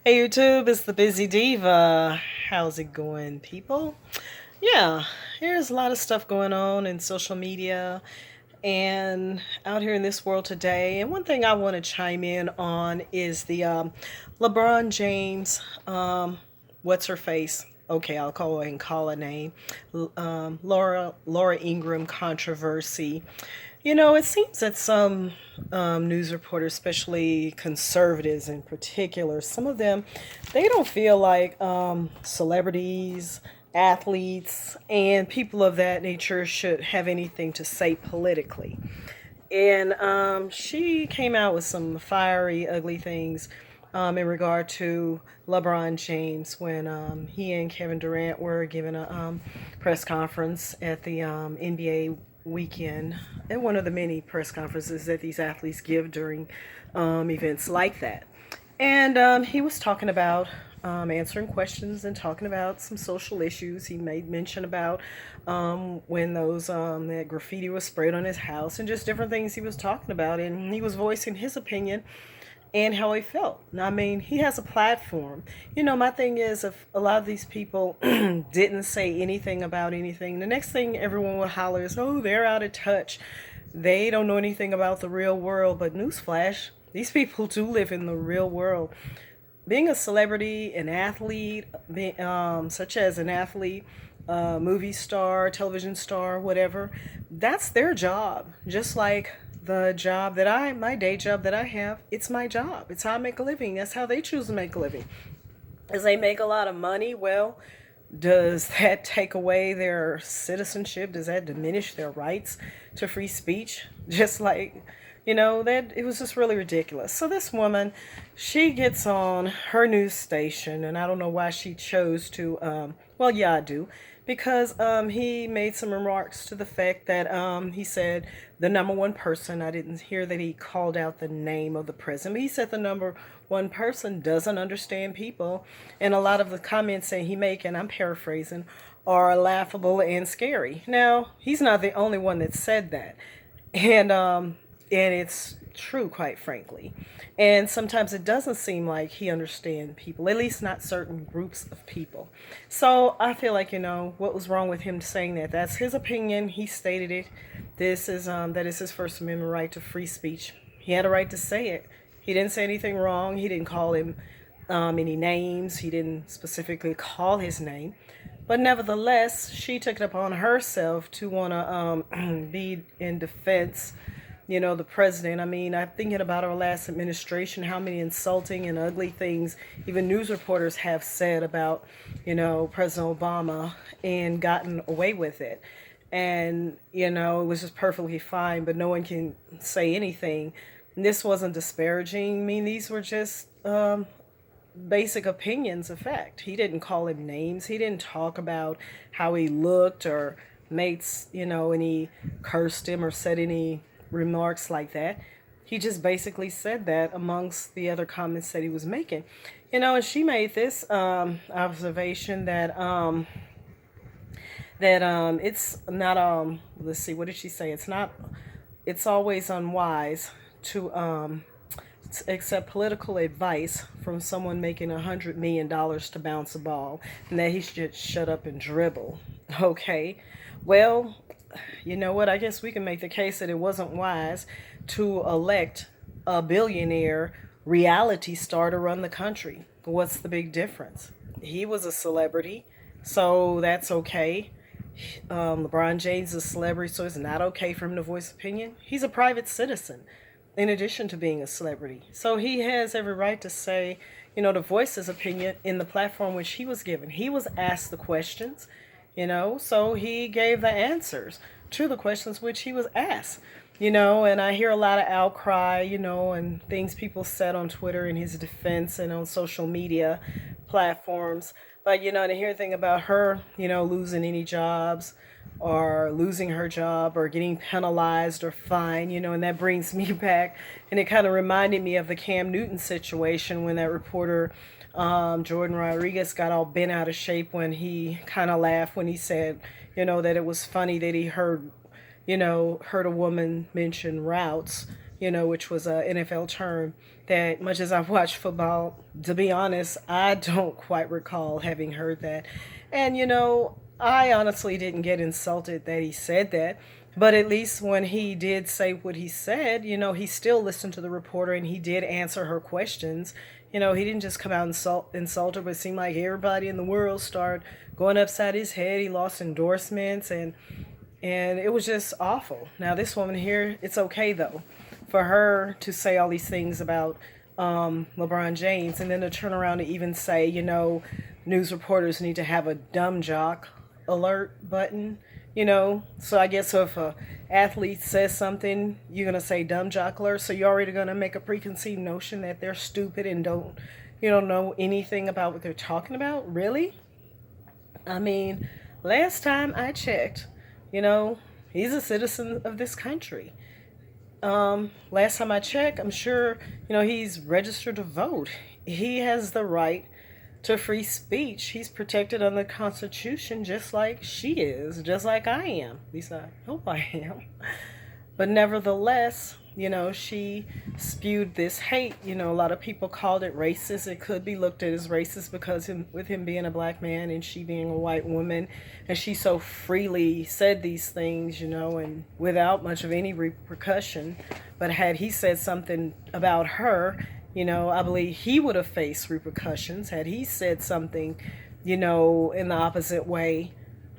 Hey YouTube, it's the Busy Diva. How's it going, people? Yeah, here's a lot of stuff going on in social media and out here in this world today. And one thing I want to chime in on is the LeBron James, what's her face? Okay, I'll call her and call a name. Laura Ingram controversy. It seems that some news reporters, especially conservatives in particular, some of them, they don't feel like celebrities, athletes, and people of that nature should have anything to say politically. And she came out with some fiery, ugly things in regard to LeBron James when he and Kevin Durant were given a press conference at the NBA weekend, and one of the many press conferences that these athletes give during events like that. And he was talking about answering questions and talking about some social issues. He made mention about when that graffiti was sprayed on his house and just different things he was talking about. And he was voicing his opinion and how he felt. I mean, he has a platform. My thing is, if a lot of these people didn't say anything about anything, the next thing everyone will holler is, oh, they're out of touch. They don't know anything about the real world. But newsflash, these people do live in the real world. Being a celebrity, an athlete, such as an athlete, movie star, television star, whatever, that's their job. Just like my day job that I have, it's my job. It's how I make a living. That's how they choose to make a living. As they make a lot of money, well, does that take away their citizenship? Does that diminish their rights to free speech? Just like, that it was just really ridiculous. So this woman, she gets on her news station, and I don't know why she chose to. Well, yeah, I do, because he made some remarks to the fact that he said the number one person. I didn't hear that he called out the name of the president, but he said the number one person doesn't understand people, and a lot of the comments that he make, and I'm paraphrasing, are laughable and scary. Now, he's not the only one that said that, and it's true, quite frankly. And sometimes it doesn't seem like he understands people, at least not certain groups of people. So I feel like, what was wrong with him saying that? That's his opinion. He stated it. That is his First Amendment right to free speech. He had a right to say it. He didn't say anything wrong. He didn't call him any names. He didn't specifically call his name. But nevertheless, she took it upon herself to want to be in defense, the president. I mean, I'm thinking about our last administration, how many insulting and ugly things even news reporters have said about, President Obama, and gotten away with it. And, it was just perfectly fine, but no one can say anything. And this wasn't disparaging. I mean, these were just basic opinions of fact. He didn't call him names. He didn't talk about how he looked or mates, any cursed him or said any remarks like that. He just basically said that amongst the other comments that he was making. And she made this observation that it's not let's see, what did she say? It's always unwise to accept political advice from someone making $100 million to bounce a ball, and that he should shut up and dribble. Okay, well, you know what? I guess we can make the case that it wasn't wise to elect a billionaire reality star to run the country. What's the big difference? He was a celebrity, so that's okay. LeBron James is a celebrity, so it's not okay for him to voice opinion. He's a private citizen, in addition to being a celebrity. So he has every right to say, to voice his opinion in the platform which he was given. He was asked the questions, so he gave the answers to the questions which he was asked. And I hear a lot of outcry, and things people said on Twitter in his defense and on social media platforms. But, to hear anything about her, losing any jobs or losing her job or getting penalized or fined, and that brings me back. And it kind of reminded me of the Cam Newton situation when that reporter, Jordan Rodriguez, got all bent out of shape when he kind of laughed when he said, that it was funny that he heard a woman mention routes, which was a NFL term that, much as I've watched football, to be honest, I don't quite recall having heard that. And, I honestly didn't get insulted that he said that. But at least when he did say what he said, he still listened to the reporter and he did answer her questions. He didn't just come out and insult her, but it seemed like everybody in the world started going upside his head. He lost endorsements and it was just awful. Now this woman here, it's okay though, for her to say all these things about LeBron James and then to turn around and even say, news reporters need to have a dumb jock alert button. So I guess if a athlete says something, you're gonna say dumb jock alert. So you're already gonna make a preconceived notion that they're stupid and don't know anything about what they're talking about. Really? I mean, last time I checked, he's a citizen of this country. Last time I checked, I'm sure he's registered to vote. He has the right to free speech. He's protected under the Constitution just like she is, just like I am. At least I hope I am. But nevertheless, she spewed this hate. A lot of people called it racist. It could be looked at as racist because with him being a black man and she being a white woman, and she so freely said these things, and without much of any repercussion. But had he said something about her, I believe he would have faced repercussions. Had he said something, in the opposite way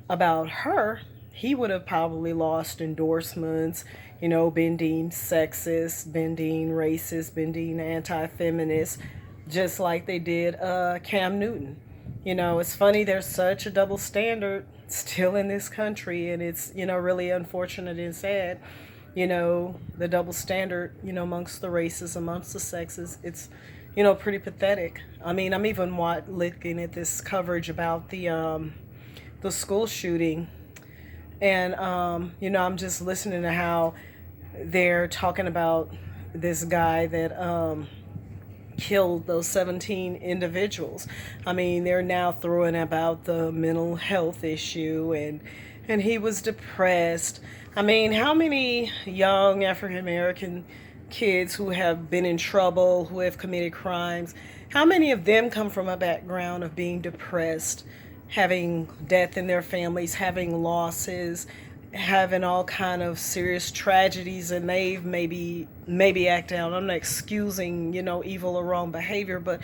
about her, he would have probably lost endorsements, been deemed sexist, been deemed racist, been deemed anti-feminist, just like they did Cam Newton. It's funny, there's such a double standard still in this country, and it's, really unfortunate and sad. The double standard, amongst the races, amongst the sexes, it's, pretty pathetic. I mean, I'm even looking at this coverage about the school shooting, and, I'm just listening to how they're talking about this guy that killed those 17 individuals. I mean, they're now throwing about the mental health issue, and he was depressed. I mean, how many young African American kids who have been in trouble, who have committed crimes, how many of them come from a background of being depressed, having death in their families, having losses, having all kind of serious tragedies, and they've maybe acted out. I'm not excusing, evil or wrong behavior, but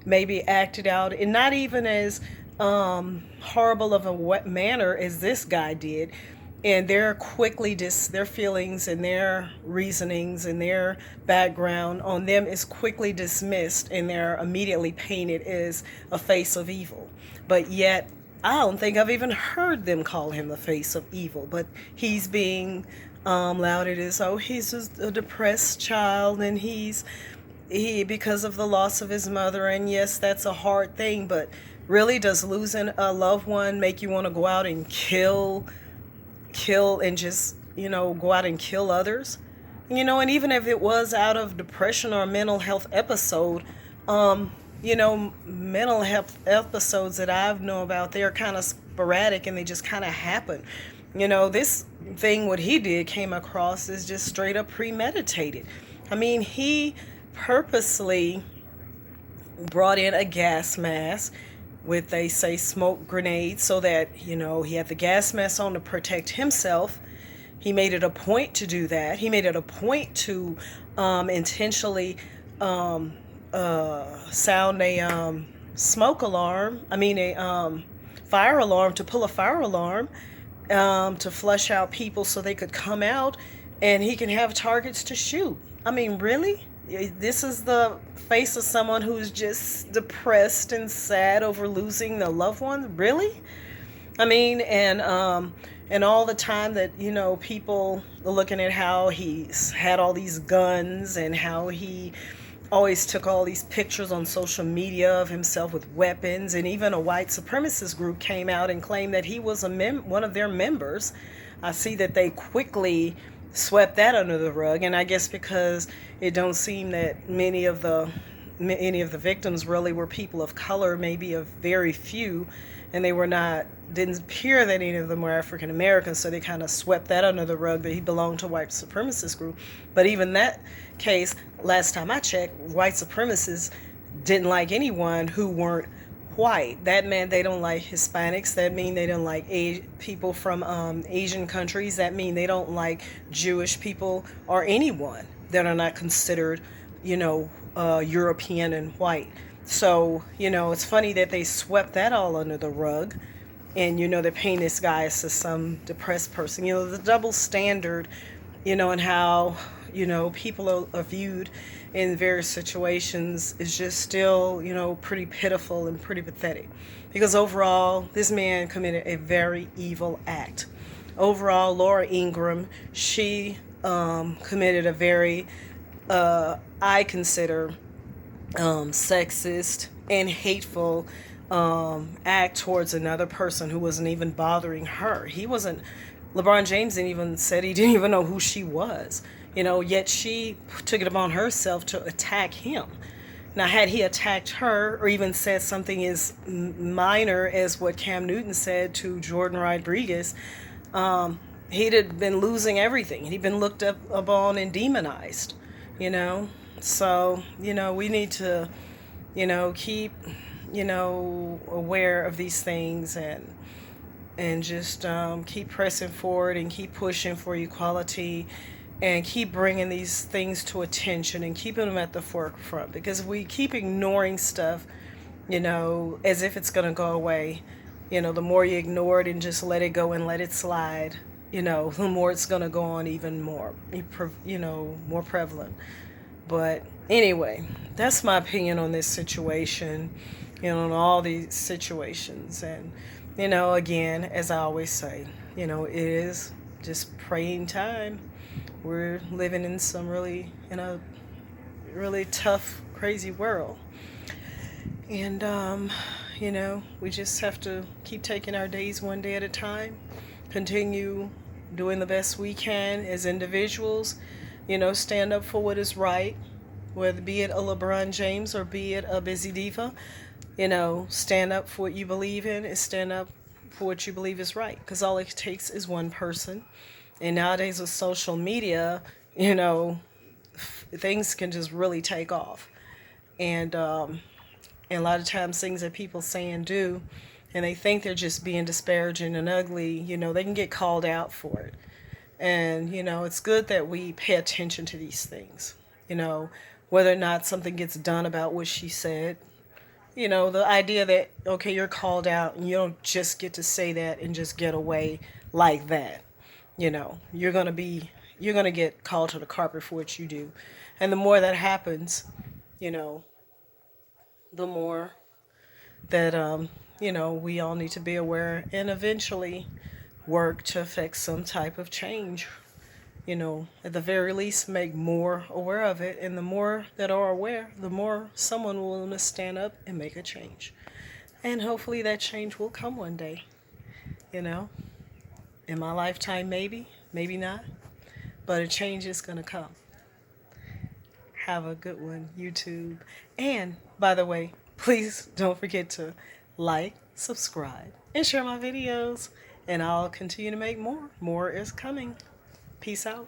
maybe acted out, and not even as horrible of a manner as this guy did. And they're quickly their feelings and their reasonings and their background on them is quickly dismissed, and they're immediately painted as a face of evil. But yet, I don't think I've even heard them call him the face of evil. But he's being lauded as, he's just a depressed child, and he because of the loss of his mother. And yes, that's a hard thing. But really, does losing a loved one make you want to go out and kill and just, go out and kill others? And even if it was out of depression or a mental health episode, mental health episodes that I've known about, they're kind of sporadic and they just kind of happen. This thing, what he did, came across as just straight up premeditated. I mean, he purposely brought in a gas mask with, they say, smoke grenades, so that, he had the gas mask on to protect himself. He made it a point to do that. He made it a point to intentionally sound a smoke alarm. A fire alarm, to pull a fire alarm, to flush out people so they could come out and he can have targets to shoot. I mean, really? This is the face of someone who's just depressed and sad over losing a loved one? Really? I mean, and all the time that, people are looking at how he's had all these guns and how he always took all these pictures on social media of himself with weapons, and even a white supremacist group came out and claimed that he was one of their members. I see that they quickly swept that under the rug, and I guess because it don't seem that many of the any of the victims really were people of color, maybe a very few, and they were not, didn't appear that any of them were African Americans, so they kind of swept that under the rug that he belonged to a white supremacist group. But even that case, last time I checked, white supremacists didn't like anyone who weren't white. That meant they don't like Hispanics. That mean they don't like people from Asian countries. That mean they don't like Jewish people or anyone that are not considered, European and white. So, it's funny that they swept that all under the rug. And, they paint this guy as some depressed person. The double standard, and how, people are viewed in various situations is just still, pretty pitiful and pretty pathetic. Because overall, this man committed a very evil act. Overall, Laura Ingram, she committed a very, I consider, sexist and hateful act towards another person who wasn't even bothering her. He wasn't, LeBron James didn't even said he didn't even know who she was, yet she took it upon herself to attack him. Now, had he attacked her or even said something as minor as what Cam Newton said to Jordan Rodriguez, he'd have been losing everything. He'd been looked up upon and demonized, So, we need to, keep, aware of these things and just keep pressing forward and keep pushing for equality and keep bringing these things to attention and keeping them at the forefront. Because if we keep ignoring stuff, as if it's going to go away, the more you ignore it and just let it go and let it slide, the more it's going to go on even more, more prevalent. But anyway, that's my opinion on this situation, on all these situations. And, again, as I always say, it is just praying time. We're living in in a really tough, crazy world. And, we just have to keep taking our days one day at a time, continue doing the best we can as individuals, stand up for what is right, whether be it a LeBron James or be it a busy diva, stand up for what you believe in and stand up for what you believe is right. Because all it takes is one person. And nowadays with social media, things can just really take off. And a lot of times things that people say and do, and they think they're just being disparaging and ugly, they can get called out for it. And, it's good that we pay attention to these things, whether or not something gets done about what she said. The idea that, okay, you're called out and you don't just get to say that and just get away like that. You're going to get called to the carpet for what you do. And the more that happens, the more that, we all need to be aware and eventually work to affect some type of change. At the very least, make more aware of it. And the more that are aware, the more someone will willing to stand up and make a change. And hopefully that change will come one day. In my lifetime, maybe, maybe not. But a change is going to come. Have a good one, YouTube. And, by the way, please don't forget to like, subscribe, and share my videos. And I'll continue to make more. More is coming. Peace out.